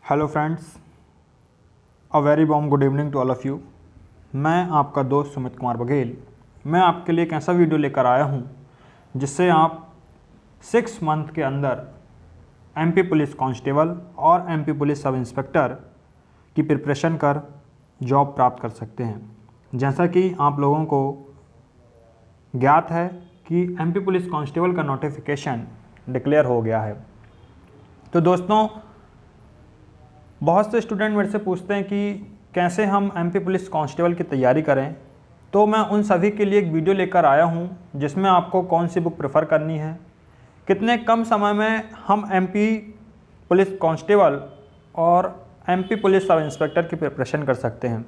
Hello friends, a very warm good evening to all of you. मैं आपका दोस्त सुमित कुमार बघेल। मैं आपके लिए एक ऐसा वीडियो लेकर आया हूं जिससे आप 6 मंथ के अंदर एमपी पुलिस कांस्टेबल और एमपी पुलिस सब इंस्पेक्टर की प्रिपरेशन कर जॉब प्राप्त कर सकते हैं। जैसा कि आप लोगों को ज्ञात है कि एमपी पुलिस कांस्टेबल का नोटिफिकेशन डिक्लेयर हो गया है। तो दोस्तों, बहुत से स्टूडेंट मेरे से पूछते हैं कि कैसे हम एमपी पुलिस कांस्टेबल की तैयारी करें। तो मैं उन सभी के लिए एक वीडियो लेकर आया हूं जिसमें आपको कौन सी बुक प्रेफर करनी है, कितने कम समय में हम एमपी पुलिस कांस्टेबल और एमपी पुलिस सब इंस्पेक्टर की प्रिपरेशन कर सकते हैं।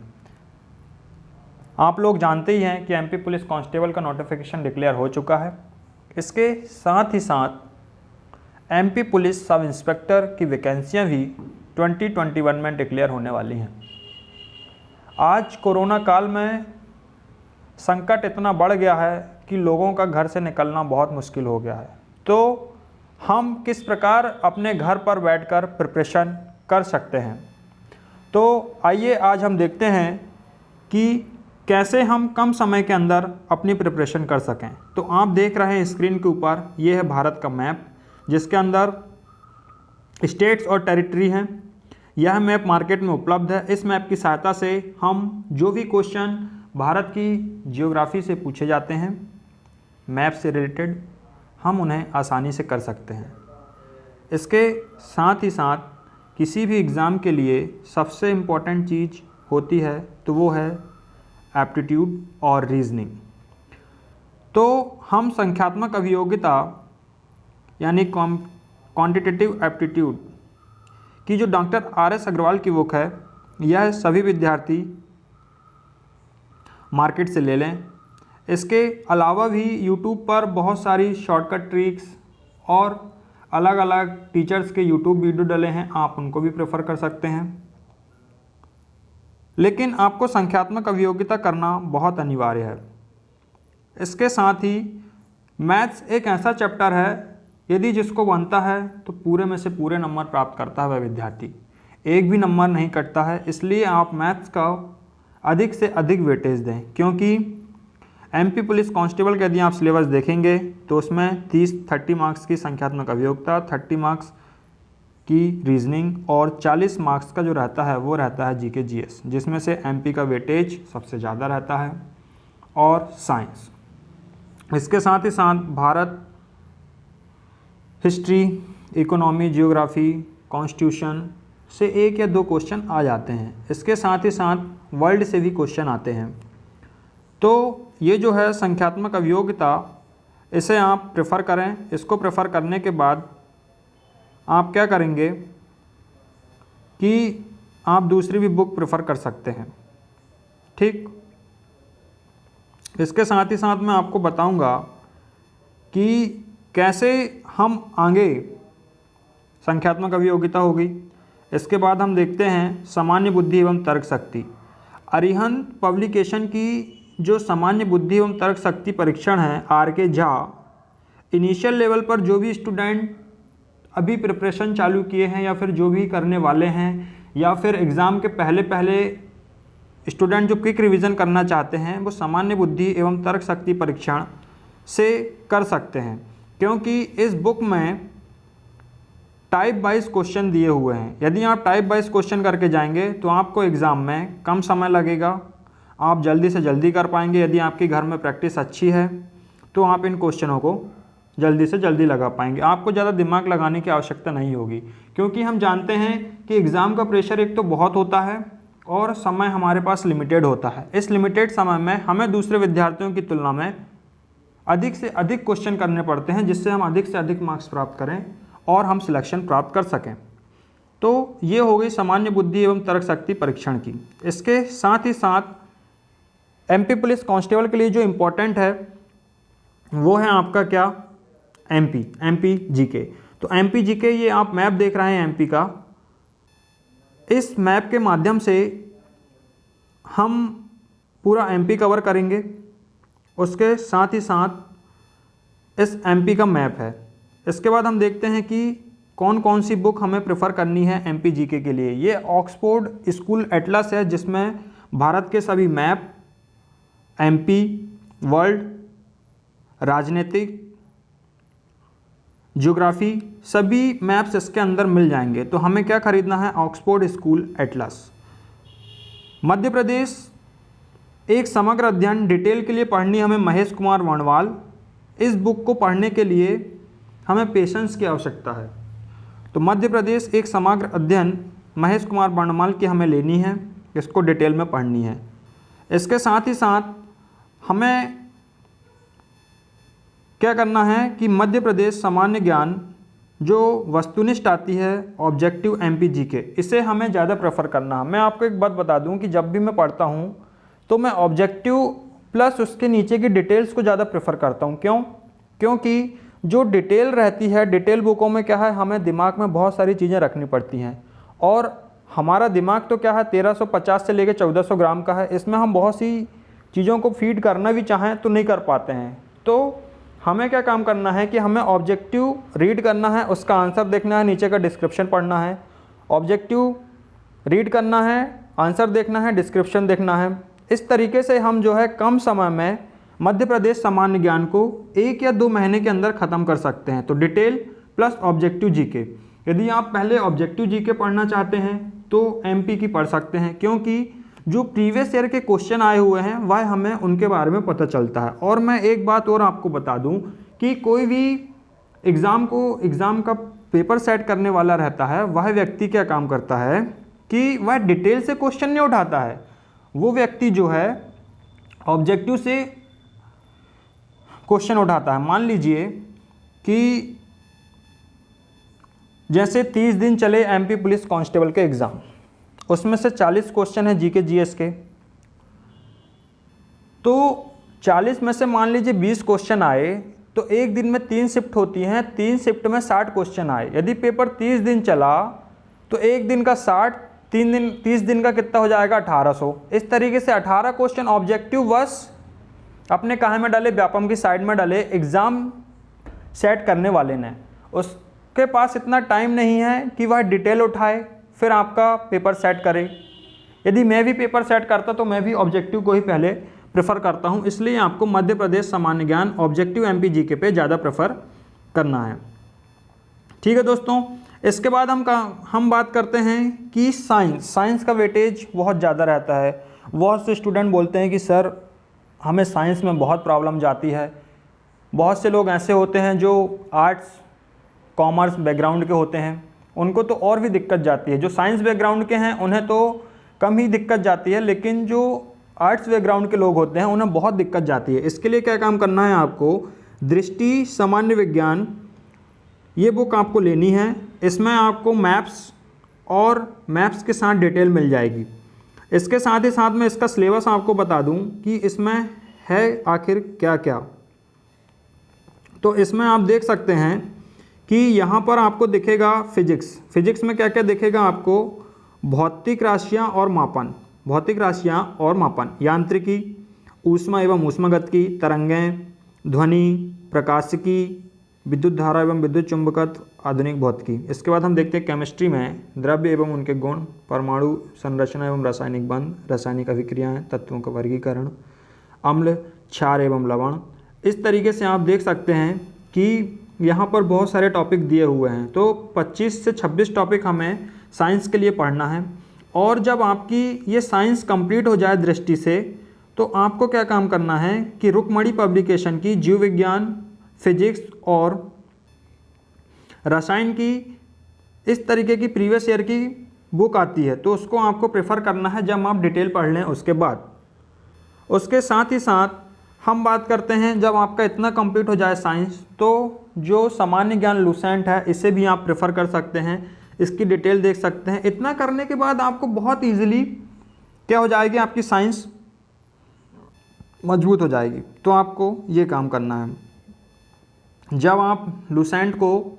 आप लोग जानते ही हैं कि एमपी पुलिस कांस्टेबल का नोटिफिकेशन डिक्लेयर हो चुका है। इसके साथ ही साथ एमपी पुलिस सब इंस्पेक्टर की वैकेंसियाँ भी 2021 में डिक्लेयर होने वाली हैं। आज कोरोना काल में संकट इतना बढ़ गया है कि लोगों का घर से निकलना बहुत मुश्किल हो गया है। तो हम किस प्रकार अपने घर पर बैठकर प्रिपरेशन कर सकते हैं, तो आइए आज हम देखते हैं कि कैसे हम कम समय के अंदर अपनी प्रिपरेशन कर सकें। तो आप देख रहे हैं स्क्रीन के ऊपर, ये है भारत का मैप जिसके अंदर स्टेट्स और टेरिटरी हैं। यह मैप मार्केट में उपलब्ध है। इस मैप की सहायता से हम जो भी क्वेश्चन भारत की जियोग्राफी से पूछे जाते हैं, मैप से रिलेटेड, हम उन्हें आसानी से कर सकते हैं। इसके साथ ही साथ किसी भी एग्ज़ाम के लिए सबसे इम्पॉर्टेंट चीज़ होती है तो वो है एप्टीट्यूड और रीजनिंग। तो हम संख्यात्मक अभियोगिता यानी क्वांटिटेटिव एप्टीट्यूड कि जो डॉक्टर RS अग्रवाल की बुक है, यह सभी विद्यार्थी मार्केट से ले लें। इसके अलावा भी यूट्यूब पर बहुत सारी शॉर्टकट ट्रिक्स और अलग अलग टीचर्स के यूट्यूब वीडियो डले हैं, आप उनको भी प्रेफर कर सकते हैं। लेकिन आपको संख्यात्मक अभियोगिता करना बहुत अनिवार्य है। इसके साथ ही मैथ्स एक ऐसा चैप्टर है, यदि जिसको बनता है तो पूरे में से पूरे नंबर प्राप्त करता है वह विद्यार्थी, एक भी नंबर नहीं कटता है। इसलिए आप मैथ्स का अधिक से अधिक वेटेज दें, क्योंकि एमपी पुलिस कांस्टेबल का यदि आप सिलेबस देखेंगे तो उसमें 30 मार्क्स की संख्यात्मक अभियोगिता, 30 मार्क्स की रीजनिंग और 40 मार्क्स का जो रहता है वो रहता है जीके जीएस, जिसमें से एमपी का वेटेज सबसे ज़्यादा रहता है, और साइंस। इसके साथ ही साथ Bharat, history, economy, geography, constitution से 1 या 2 क्वेश्चन आ जाते हैं। इसके साथ ही साथ वर्ल्ड से भी क्वेश्चन आते हैं। तो ये जो है संख्यात्मक अभियोगिता, इसे आप प्रेफर करें। इसको प्रेफर करने के बाद आप क्या करेंगे कि आप दूसरी भी बुक प्रेफर कर सकते हैं, ठीक। इसके साथ ही साथ मैं आपको बताऊंगा कि कैसे हम आगे, संख्यात्मक अभियोगिता होगी। इसके बाद हम देखते हैं सामान्य बुद्धि एवं तर्क शक्ति। अरिहंत पब्लिकेशन की जो सामान्य बुद्धि एवं तर्क शक्ति परीक्षण है, RK झा, इनिशियल लेवल पर जो भी स्टूडेंट अभी प्रिपरेशन चालू किए हैं या फिर जो भी करने वाले हैं, या फिर एग्ज़ाम के पहले स्टूडेंट जो क्विक रिवीजन करना चाहते हैं, वो सामान्य बुद्धि एवं तर्क शक्ति परीक्षण से कर सकते हैं। क्योंकि इस बुक में टाइप वाइज क्वेश्चन दिए हुए हैं। यदि आप टाइप वाइज क्वेश्चन करके जाएंगे तो आपको एग्ज़ाम में कम समय लगेगा, आप जल्दी से जल्दी कर पाएंगे। यदि आपके घर में प्रैक्टिस अच्छी है तो आप इन क्वेश्चनों को जल्दी से जल्दी लगा पाएंगे। आपको ज़्यादा दिमाग लगाने की आवश्यकता नहीं होगी, क्योंकि हम जानते हैं कि एग्ज़ाम का प्रेशर एक तो बहुत होता है और समय हमारे पास लिमिटेड होता है। इस लिमिटेड समय में हमें दूसरे विद्यार्थियों की तुलना में अधिक से अधिक क्वेश्चन करने पड़ते हैं, जिससे हम अधिक से अधिक मार्क्स प्राप्त करें और हम सिलेक्शन प्राप्त कर सकें। तो ये हो गई सामान्य बुद्धि एवं तर्क शक्ति परीक्षण की। इसके साथ ही साथ एमपी पुलिस कांस्टेबल के लिए जो इम्पोर्टेंट है वो है आपका क्या, एमपी जीके। तो एमपी जीके, ये आप मैप देख रहे हैं एमपी का, इस मैप के माध्यम से हम पूरा एमपी कवर करेंगे। उसके साथ ही साथ इस एमपी का मैप है। इसके बाद हम देखते हैं कि कौन कौन सी बुक हमें प्रेफर करनी है एमपी जीके के लिए। ये ऑक्सफोर्ड स्कूल एटलस है जिसमें भारत के सभी मैप, एमपी, वर्ल्ड, राजनीतिक, ज्योग्राफी, सभी मैप्स इसके अंदर मिल जाएंगे। तो हमें क्या खरीदना है, Oxford school Atlas. Madhya Pradesh एक समग्र अध्ययन डिटेल के लिए पढ़नी हमें महेश कुमार वर्णवाल। इस बुक को पढ़ने के लिए हमें पेशेंस की आवश्यकता है। तो मध्य प्रदेश एक समग्र अध्ययन महेश कुमार वर्णवाल की हमें लेनी है, इसको डिटेल में पढ़नी है। इसके साथ ही साथ हमें क्या करना है कि मध्य प्रदेश सामान्य ज्ञान जो वस्तुनिष्ठ आती है ऑब्जेक्टिव एमपी जीके, इसे हमें ज़्यादा प्रेफर करना है। मैं आपको एक बात बता दूं कि जब भी मैं पढ़ता हूं तो मैं ऑब्जेक्टिव प्लस उसके नीचे की डिटेल्स को ज़्यादा प्रेफर करता हूं। क्यों? क्योंकि जो डिटेल रहती है, डिटेल बुकों में क्या है, हमें दिमाग में बहुत सारी चीज़ें रखनी पड़ती हैं और हमारा दिमाग तो क्या है 1350 से लेकर 1400 ग्राम का है। इसमें हम बहुत सी चीज़ों को फीड करना भी चाहें तो नहीं कर पाते हैं। तो हमें क्या काम करना है कि हमें ऑब्जेक्टिव रीड करना है, उसका आंसर देखना है, नीचे का डिस्क्रिप्शन पढ़ना है। ऑब्जेक्टिव रीड करना है, आंसर देखना है, डिस्क्रिप्शन देखना है। इस तरीके से हम जो है कम समय में मध्य प्रदेश सामान्य ज्ञान को 1 या 2 महीने के अंदर ख़त्म कर सकते हैं। तो डिटेल प्लस ऑब्जेक्टिव जीके। यदि आप पहले ऑब्जेक्टिव जीके पढ़ना चाहते हैं तो एमपी की पढ़ सकते हैं, क्योंकि जो प्रीवियस ईयर के क्वेश्चन आए हुए हैं वह हमें उनके बारे में पता चलता है। और मैं एक बात और आपको बता दूं कि कोई भी एग्ज़ाम का पेपर सेट करने वाला रहता है, वह व्यक्ति क्या काम करता है कि वह डिटेल से क्वेश्चन नहीं उठाता है। वो व्यक्ति जो है ऑब्जेक्टिव से क्वेश्चन उठाता है। मान लीजिए कि जैसे 30 दिन चले एमपी पुलिस कांस्टेबल के एग्ज़ाम, उसमें से 40 क्वेश्चन है जीके जीएस के। तो 40 में से मान लीजिए 20 क्वेश्चन आए तो एक दिन में 3 शिफ्ट होती हैं, 3 शिफ्ट में 60 क्वेश्चन आए। यदि पेपर 30 दिन चला तो एक दिन का 60, 30 दिन का कितना हो जाएगा 1800। इस तरीके से 18 क्वेश्चन ऑब्जेक्टिव बस अपने कहाँ में डाले, व्यापम की साइड में डाले। एग्ज़ाम सेट करने वाले ने, उसके पास इतना टाइम नहीं है कि वह डिटेल उठाए फिर आपका पेपर सेट करे। यदि मैं भी पेपर सेट करता तो मैं भी ऑब्जेक्टिव को ही पहले प्रेफर करता हूं। इसलिए आपको मध्य प्रदेश सामान्य ज्ञान ऑब्जेक्टिव एमपी जीके पे ज़्यादा प्रेफर करना है। ठीक है दोस्तों, इसके बाद हम बात करते हैं कि साइंस का वेटेज बहुत ज़्यादा रहता है। बहुत से स्टूडेंट बोलते हैं कि सर हमें साइंस में बहुत प्रॉब्लम जाती है। बहुत से लोग ऐसे होते हैं जो आर्ट्स कॉमर्स बैकग्राउंड के होते हैं, उनको तो और भी दिक्कत जाती है। जो साइंस बैकग्राउंड के हैं उन्हें तो कम ही दिक्कत जाती है, लेकिन जो आर्ट्स बैकग्राउंड के लोग होते हैं उन्हें बहुत दिक्कत जाती है। इसके लिए क्या काम करना है आपको, दृष्टि सामान्य विज्ञान ये बुक आपको लेनी है। इसमें आपको मैप्स और मैप्स के साथ डिटेल मिल जाएगी। इसके साथ ही साथ मैं इसका सिलेबस आपको बता दूं कि इसमें है आखिर क्या क्या। तो इसमें आप देख सकते हैं कि यहाँ पर आपको दिखेगा फिजिक्स में क्या क्या दिखेगा आपको, भौतिक राशियाँ और मापन, यांत्रिकी, ऊष्मा एवं ऊष्मागतिकी, तरंगें, ध्वनि, प्रकाशिकी, विद्युत धारा एवं विद्युत चुंबकत्व, आधुनिक भौतिकी। इसके बाद हम देखते हैं केमिस्ट्री में द्रव्य एवं उनके गुण, परमाणु संरचना एवं रासायनिक बंध, रासायनिक अभिक्रियाएं, तत्वों का वर्गीकरण, अम्ल, क्षार एवं लवण। इस तरीके से आप देख सकते हैं कि यहाँ पर बहुत सारे टॉपिक दिए हुए हैं। तो 25 से 26 टॉपिक हमें साइंस के लिए पढ़ना है। और जब आपकी ये साइंस कंप्लीट हो जाए दृष्टि से, तो आपको क्या काम करना है कि रुक्मणी पब्लिकेशन की जीव विज्ञान, फिजिक्स और रसायन की इस तरीके की प्रीवियस ईयर की बुक आती है, तो उसको आपको प्रेफर करना है जब आप डिटेल पढ़ लें उसके बाद। उसके साथ ही साथ हम बात करते हैं जब आपका इतना कंप्लीट हो जाए साइंस, तो जो सामान्य ज्ञान लूसेंट है इसे भी आप प्रेफर कर सकते हैं, इसकी डिटेल देख सकते हैं। इतना करने के बाद आपको बहुत इजीली क्या हो जाएगी, आपकी साइंस मजबूत हो जाएगी। तो आपको ये काम करना है। जब आप लूसेंट को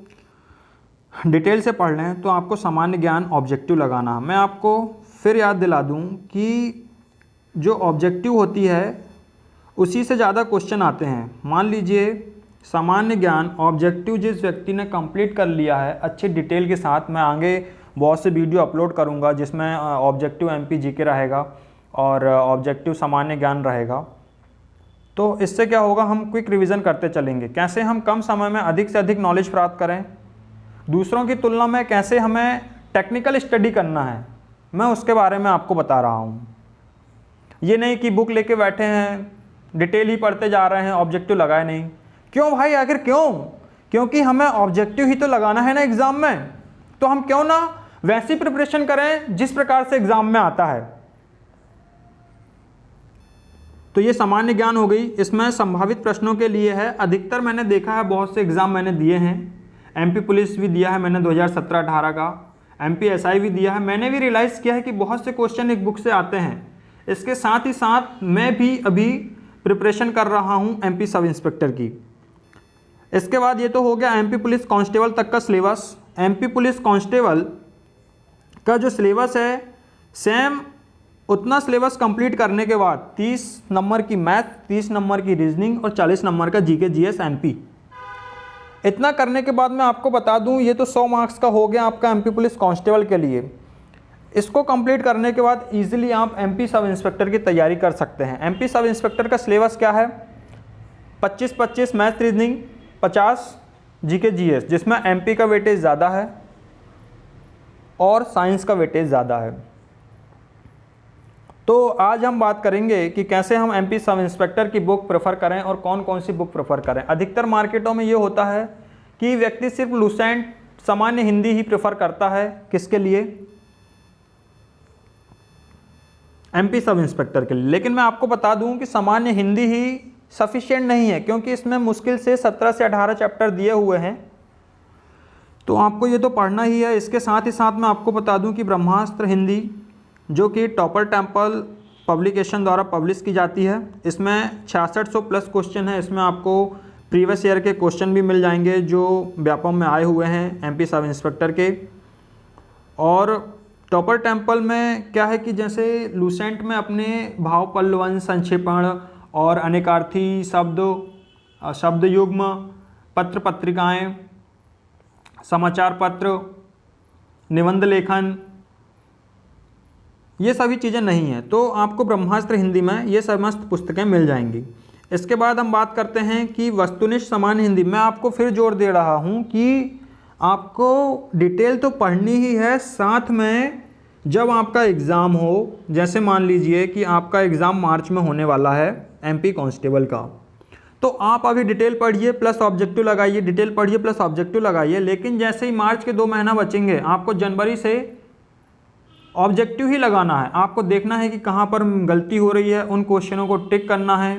डिटेल से पढ़ लें तो आपको सामान्य ज्ञान ऑब्जेक्टिव लगाना है। मैं आपको फिर याद दिला दूं कि जो ऑब्जेक्टिव होती है उसी से ज़्यादा क्वेश्चन आते हैं। मान लीजिए सामान्य ज्ञान ऑब्जेक्टिव जिस व्यक्ति ने कंप्लीट कर लिया है अच्छे डिटेल के साथ, मैं आगे बहुत से वीडियो अपलोड करूंगा जिसमें ऑब्जेक्टिव एमपी जीके रहेगा और ऑब्जेक्टिव सामान्य ज्ञान रहेगा। तो इससे क्या होगा, हम क्विक रिवीजन करते चलेंगे, कैसे हम कम समय में अधिक से अधिक नॉलेज प्राप्त करें, दूसरों की तुलना में कैसे हमें टेक्निकल स्टडी करना है, मैं उसके बारे में आपको बता रहा हूँ। ये नहीं कि बुक लेके बैठे हैं, डिटेल ही पढ़ते जा रहे हैं, ऑब्जेक्टिव लगाए नहीं। क्यों भाई, आखिर क्यों? क्योंकि हमें ऑब्जेक्टिव ही तो लगाना है ना एग्ज़ाम में, तो हम क्यों ना वैसी प्रिपरेशन करें जिस प्रकार से एग्ज़ाम में आता है। तो ये सामान्य ज्ञान हो गई, इसमें संभावित प्रश्नों के लिए है। अधिकतर मैंने देखा है, बहुत से एग्ज़ाम मैंने दिए हैं, एमपी पुलिस भी दिया है मैंने 2017-18 का, एमपी एसआई भी दिया है। मैंने भी रियलाइज़ किया है कि बहुत से क्वेश्चन एक बुक से आते हैं। इसके साथ ही साथ मैं भी अभी प्रिपरेशन कर रहा हूँ एमपी सब इंस्पेक्टर की। इसके बाद ये तो हो गया एमपी पुलिस कांस्टेबल तक का सिलेबस। एमपी पुलिस कांस्टेबल का जो सिलेबस है, सेम उतना सिलेबस कंप्लीट करने के बाद 30 नंबर की मैथ, 30 नंबर की रीजनिंग और 40 नंबर का जीके जीएस एमपी। इतना करने के बाद मैं आपको बता दूं, ये तो 100 मार्क्स का हो गया आपका एमपी पुलिस कांस्टेबल के लिए। इसको कंप्लीट करने के बाद इजीली आप एमपी सब इंस्पेक्टर की तैयारी कर सकते हैं। एमपी सब इंस्पेक्टर का सिलेबस क्या है, 25-25 मैथ रीजनिंग, 50 जीके जीएस, जिसमें एमपी का वेटेज ज़्यादा है और साइंस का वेटेज ज़्यादा है। तो आज हम बात करेंगे कि कैसे हम एमपी सब इंस्पेक्टर की बुक प्रेफर करें और कौन कौन सी बुक प्रेफर करें। अधिकतर मार्केटों में ये होता है कि व्यक्ति सिर्फ लुसेंट सामान्य हिंदी ही प्रेफर करता है। किसके लिए? एमपी सब इंस्पेक्टर के लिए। लेकिन मैं आपको बता दूं कि सामान्य हिंदी ही सफिशिएंट नहीं है, क्योंकि इसमें मुश्किल से 17 से 18 चैप्टर दिए हुए हैं, तो आपको ये तो पढ़ना ही है। इसके साथ ही साथ मैं आपको बता दूं कि ब्रह्मास्त्र हिंदी, जो कि टॉपर टेम्पल पब्लिकेशन द्वारा पब्लिश की जाती है, इसमें 6600 प्लस क्वेश्चन है। इसमें आपको प्रीवियस ईयर के क्वेश्चन भी मिल जाएंगे जो व्यापम में आए हुए हैं एमपी सब इंस्पेक्टर के। और टॉपर टेम्पल में क्या है कि जैसे लुसेंट में अपने भाव पल्लवन, संक्षेपण और अनेकार्थी शब्द युग्म, पत्र पत्रिकाएं, समाचार पत्र, निबंध लेखन, ये सभी चीज़ें नहीं हैं। तो आपको ब्रह्मास्त्र हिंदी में ये समस्त पुस्तकें मिल जाएंगी। इसके बाद हम बात करते हैं कि वस्तुनिष्ठ सामान्य हिंदी। मैं आपको फिर जोर दे रहा हूँ कि आपको डिटेल तो पढ़नी ही है, साथ में जब आपका एग्ज़ाम हो, जैसे मान लीजिए कि आपका एग्ज़ाम मार्च में होने वाला है एमपी कांस्टेबल का, तो आप अभी डिटेल पढ़िए प्लस ऑब्जेक्टिव लगाइए, डिटेल पढ़िए प्लस ऑब्जेक्टिव लगाइए। लेकिन जैसे ही मार्च के 2 महीना बचेंगे, आपको जनवरी से ऑब्जेक्टिव ही लगाना है। आपको देखना है कि कहाँ पर गलती हो रही है, उन क्वेश्चनों को टिक करना है,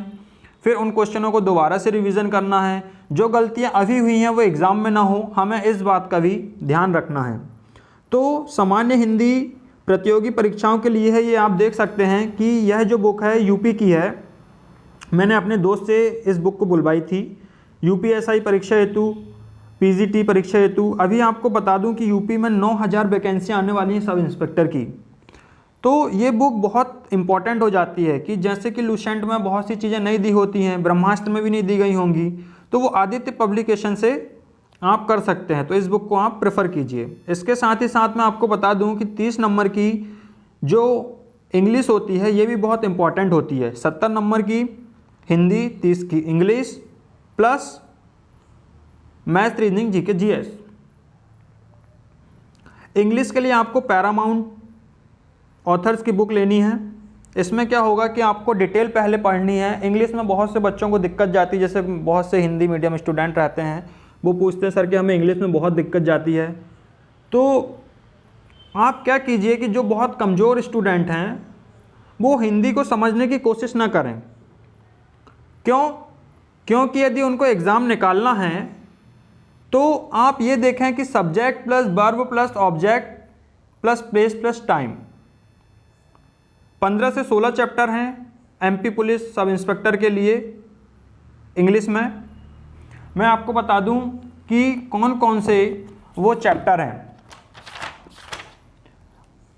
फिर उन क्वेश्चनों को दोबारा से रिवीजन करना है। जो गलतियाँ अभी हुई हैं वो एग्ज़ाम में ना हो, हमें इस बात का भी ध्यान रखना है। तो सामान्य हिंदी प्रतियोगी परीक्षाओं के लिए है। ये आप देख सकते हैं कि यह जो बुक है यूपी की है। मैंने अपने दोस्त से इस बुक को बुलवाई थी यूपीएसआई परीक्षा हेतु, पीजीटी परीक्षा हेतु। अभी आपको बता दूं कि यूपी में 9000 वैकेंसियाँ आने वाली हैं सब इंस्पेक्टर की। तो ये बुक बहुत इंपॉर्टेंट हो जाती है कि जैसे कि लुसेंट में बहुत सी चीज़ें नहीं दी होती हैं, ब्रह्मास्त्र में भी नहीं दी गई होंगी, तो वो आदित्य पब्लिकेशन से आप कर सकते हैं। तो इस बुक को आप प्रेफर कीजिए। इसके साथ ही साथ मैं आपको बता दूं कि 30 नंबर की जो इंग्लिश होती है ये भी बहुत इंपॉर्टेंट होती है। 70 नंबर की हिंदी, 30 की English plus math, reasoning, GK, GS. English के लिए आपको पैरामाउंट ऑथर्स की बुक लेनी है। इसमें क्या होगा कि आपको डिटेल पहले पढ़नी है। इंग्लिश में बहुत से बच्चों को दिक्कत जाती है, जैसे बहुत से हिंदी मीडियम स्टूडेंट रहते हैं, वो पूछते हैं सर कि हमें इंग्लिश में बहुत दिक्कत जाती है। तो आप क्या कीजिए कि जो बहुत कमज़ोर स्टूडेंट हैं वो हिंदी को समझने की कोशिश ना करें। क्यों? क्योंकि यदि उनको एग्ज़ाम निकालना है तो आप ये देखें कि subject plus verb plus object plus place plus time, 15 से 16 चैप्टर हैं एमपी पुलिस सब इंस्पेक्टर के लिए इंग्लिश में। मैं आपको बता दूं कि कौन कौन से वो चैप्टर हैं।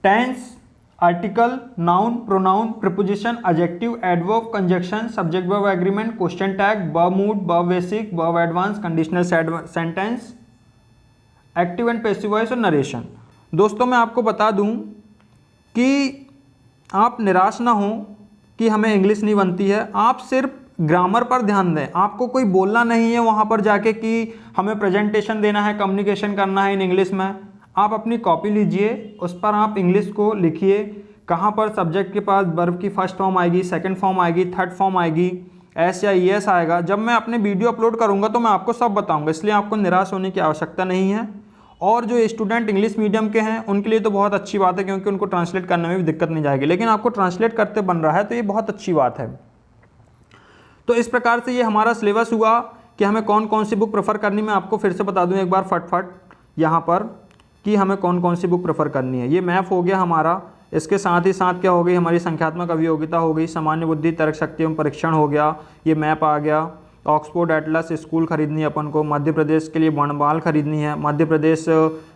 Tense, article, noun, pronoun, preposition, adjective, adverb, conjunction, subject verb agreement, question tag, verb mood, verb basic, verb advance, conditional sentence, active and passive voice और नरेशन। दोस्तों मैं आपको बता दूं कि आप निराश ना हो कि हमें इंग्लिश नहीं बनती है, आप सिर्फ ग्रामर पर ध्यान दें। आपको कोई बोलना नहीं है वहाँ पर जाके कि हमें प्रेजेंटेशन देना है, कम्युनिकेशन करना है इन इंग्लिश में। आप अपनी कॉपी लीजिए, उस पर आप इंग्लिश को लिखिए, कहाँ पर सब्जेक्ट के पास वर्ब की फर्स्ट फॉर्म आएगी, सेकंड फॉर्म आएगी, थर्ड फॉर्म आएगी, एस या ईएस आएगा। जब मैं अपने वीडियो अपलोड करूँगा तो मैं आपको सब बताऊँगा, इसलिए आपको निराश होने की आवश्यकता नहीं है। और जो स्टूडेंट इंग्लिश मीडियम के हैं उनके लिए तो बहुत अच्छी बात है, क्योंकि उनको ट्रांसलेट करने में भी दिक्कत नहीं जाएगी, लेकिन आपको ट्रांसलेट करते बन रहा है तो ये बहुत अच्छी बात है। तो इस प्रकार से ये हमारा सिलेबस हुआ कि हमें कौन कौन सी बुक प्रेफर करनी। मैं आपको फिर से बता दूं एक बार फटफट यहाँ पर कि हमें कौन कौन सी बुक प्रेफर करनी है। ये मैथ हो गया हमारा, इसके साथ ही साथ क्या हो गई, हमारी संख्यात्मक अभियोगिता हो गई, सामान्य बुद्धि, तर्क शक्ति एवं परीक्षण हो गया, ये मैप आ गया, ऑक्सफोर्ड एटलस स्कूल खरीदनी है अपन को, मध्य प्रदेश के लिए वर्णमाल खरीदनी है, मध्य प्रदेश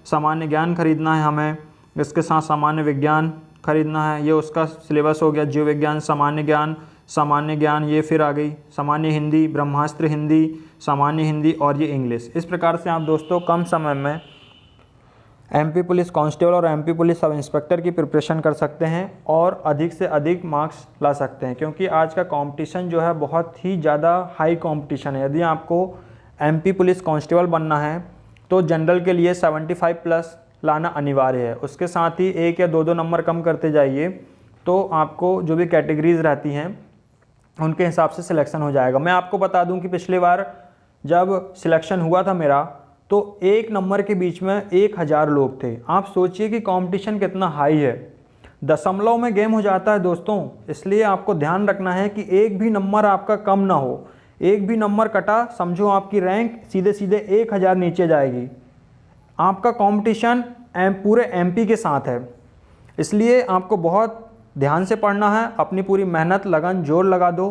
सामान्य ज्ञान खरीदना है हमें, इसके साथ सामान्य विज्ञान खरीदना है, ये उसका सिलेबस हो गया, जीव विज्ञान, सामान्य ज्ञान ये फिर आ गई, सामान्य हिंदी, ब्रह्मास्त्र हिंदी, सामान्य हिंदी और ये इंग्लिश। इस प्रकार से आप दोस्तों कम समय में एमपी पुलिस कांस्टेबल और एमपी पुलिस सब इंस्पेक्टर की प्रिपरेशन कर सकते हैं और अधिक से अधिक मार्क्स ला सकते हैं, क्योंकि आज का कंपटीशन जो है बहुत ही ज़्यादा हाई कंपटीशन है। यदि आपको एमपी पुलिस कांस्टेबल बनना है तो जनरल के लिए 75 प्लस लाना अनिवार्य है। उसके साथ ही 1 या 2 नंबर कम करते जाइए तो आपको जो भी कैटेगरीज रहती हैं उनके हिसाब से सिलेक्शन हो जाएगा। मैं आपको बता दूं कि पिछली बार जब सिलेक्शन हुआ था मेरा तो 1 नंबर के बीच में 1000 लोग थे। आप सोचिए कि कंपटीशन कितना हाई है, दशमलव में गेम हो जाता है दोस्तों। इसलिए आपको ध्यान रखना है कि एक भी नंबर आपका कम ना हो, एक भी नंबर कटा समझो आपकी रैंक सीधे सीधे 1000 नीचे जाएगी। आपका कंपटीशन पूरे एमपी के साथ है, इसलिए आपको बहुत ध्यान से पढ़ना है, अपनी पूरी मेहनत लगन जोर लगा दो।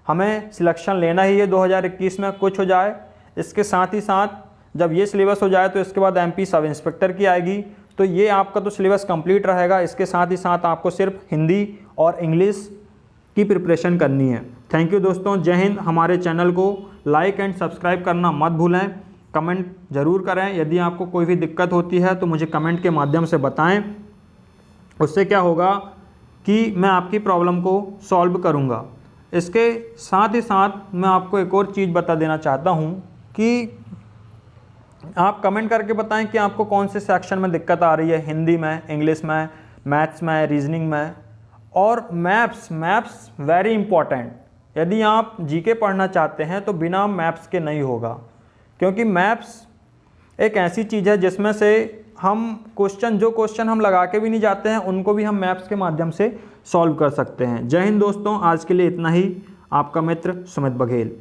हमें सिलेक्शन लेना ही है 2021 में, कुछ हो जाए। इसके साथ ही साथ जब ये सिलेबस हो जाए तो इसके बाद एमपी सब इंस्पेक्टर की आएगी, तो ये आपका तो सिलेबस कंप्लीट रहेगा। इसके साथ ही साथ आपको सिर्फ हिंदी और इंग्लिश की प्रिपरेशन करनी है। थैंक यू दोस्तों, जय हिंद। हमारे चैनल को लाइक एंड सब्सक्राइब करना मत भूलें, कमेंट ज़रूर करें। यदि आपको कोई भी दिक्कत होती है तो मुझे कमेंट के माध्यम से बताएं, उससे क्या होगा कि मैं आपकी प्रॉब्लम को सॉल्व करूंगा। इसके साथ ही साथ मैं आपको एक और चीज़ बता देना चाहता हूं कि आप कमेंट करके बताएं कि आपको कौन से सेक्शन में दिक्कत आ रही है, हिंदी में, इंग्लिश में, मैथ्स में, रीजनिंग में और मैप्स वेरी इंपॉर्टेंट। यदि आप जीके पढ़ना चाहते हैं तो बिना मैप्स के नहीं होगा, क्योंकि मैप्स एक ऐसी चीज़ है जिसमें से हम जो क्वेश्चन हम लगा के भी नहीं जाते हैं उनको भी हम मैप्स के माध्यम से सॉल्व कर सकते हैं। जय हिंद दोस्तों, आज के लिए इतना ही। आपका मित्र सुमित बघेल।